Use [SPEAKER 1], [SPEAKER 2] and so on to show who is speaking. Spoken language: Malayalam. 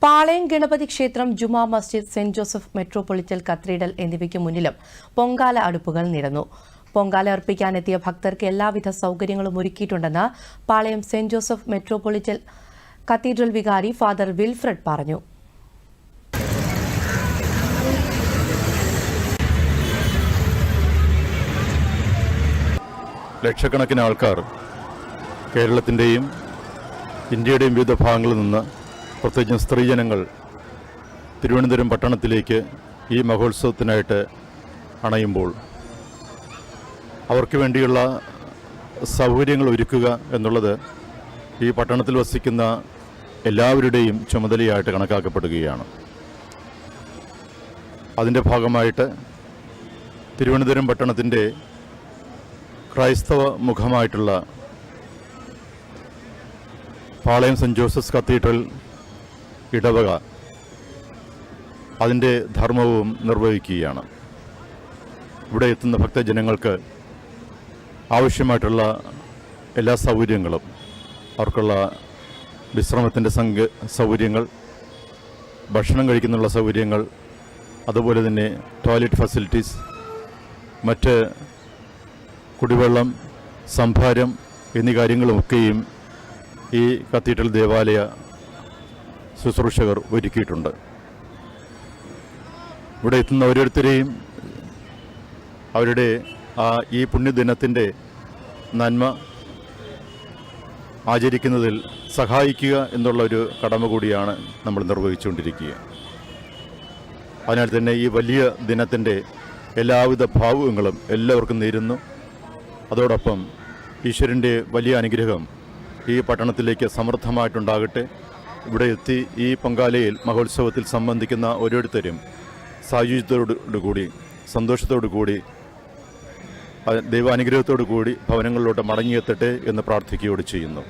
[SPEAKER 1] പാളയം ഗണപതി ക്ഷേത്രം, Juma Masjid, saint Joseph metropolitan cathedral എന്നിവയ്ക്ക് മുന്നിലും പൊങ്കാല അടുപ്പുകൾ നിരന്നു. പൊങ്കാല അർപ്പിക്കാനെത്തിയ ഭക്തർക്ക് എല്ലാവിധ സൗകര്യങ്ങളും ഒരുക്കിയിട്ടുണ്ടെന്ന് പാളയം സെന്റ് ജോസഫ് മെട്രോപൊളിറ്റൻ കത്തീഡ്രൽ വികാരി ഫാദർ വിൽഫ്രഡ് പറഞ്ഞു.
[SPEAKER 2] ലക്ഷക്കണക്കിന് ആൾക്കാർ കേരളത്തിൻ്റെയും ഇന്ത്യയുടെയും വിവിധ ഭാഗങ്ങളിൽ നിന്ന്, പ്രത്യേകിച്ചും സ്ത്രീജനങ്ങൾ തിരുവനന്തപുരം പട്ടണത്തിലേക്ക് ഈ മഹോത്സവത്തിനായിട്ട് അണയുമ്പോൾ അവർക്ക് വേണ്ടിയുള്ള സൗകര്യങ്ങൾ ഒരുക്കുക എന്നുള്ളത് ഈ പട്ടണത്തിൽ വസിക്കുന്ന എല്ലാവരുടെയും ചുമതലയായിട്ട് കണക്കാക്കപ്പെടുകയാണ്. അതിൻ്റെ ഭാഗമായിട്ട് തിരുവനന്തപുരം പട്ടണത്തിൻ്റെ ക്രൈസ്തവ മുഖമായിട്ടുള്ള പാളയം സെന്റ് ജോസഫ് കത്തീഡ്രൽ ഇടവക അതിൻ്റെ ധർമ്മവും നിർവഹിക്കുകയാണ്. ഇവിടെ എത്തുന്ന ഭക്തജനങ്ങൾക്ക് ആവശ്യമായിട്ടുള്ള എല്ലാ സൗകര്യങ്ങളും, അവർക്കുള്ള വിശ്രമത്തിൻ്റെ സൗകര്യങ്ങൾ, ഭക്ഷണം കഴിക്കുന്നുള്ള സൗകര്യങ്ങൾ, അതുപോലെ തന്നെ ടോയ്ലറ്റ് ഫെസിലിറ്റീസ്, മറ്റ് കുടിവെള്ളം, സംഭാരം എന്നീ കാര്യങ്ങളുമൊക്കെയും ഈ കത്തീഡ്രൽ ദേവാലയ ശുശ്രൂഷകർ ഒരുക്കിയിട്ടുണ്ട്. ഇവിടെ എത്തുന്ന ഓരോരുത്തരെയും അവരുടെ ഈ പുണ്യദിനത്തിൻ്റെ നന്മ ആചരിക്കുന്നതിൽ സഹായിക്കുക എന്നുള്ള ഒരു കടമ കൂടിയാണ് നമ്മൾ നിർവഹിച്ചുകൊണ്ടിരിക്കുക. അതിനാൽ തന്നെ ഈ വലിയ ദിനത്തിൻ്റെ എല്ലാവിധ ഭാവുകങ്ങളും എല്ലാവർക്കും നേരുന്നു. അതോടൊപ്പം ഈശ്വരൻ്റെ വലിയ അനുഗ്രഹം ഈ പട്ടണത്തിലേക്ക് സമൃദ്ധമായിട്ടുണ്ടാകട്ടെ. ഇവിടെ എത്തി ഈ പൊങ്കാലയിൽ മഹോത്സവത്തിൽ സംബന്ധിക്കുന്ന ഓരോരുത്തരും സായുജ്യത്തോടുകൂടി, സന്തോഷത്തോടുകൂടി, ദൈവാനുഗ്രഹത്തോടു കൂടി ഭവനങ്ങളിലോട്ട് മടങ്ങിയെത്തട്ടെ എന്ന് പ്രാർത്ഥിക്കുകയോട് ചെയ്യുന്നു.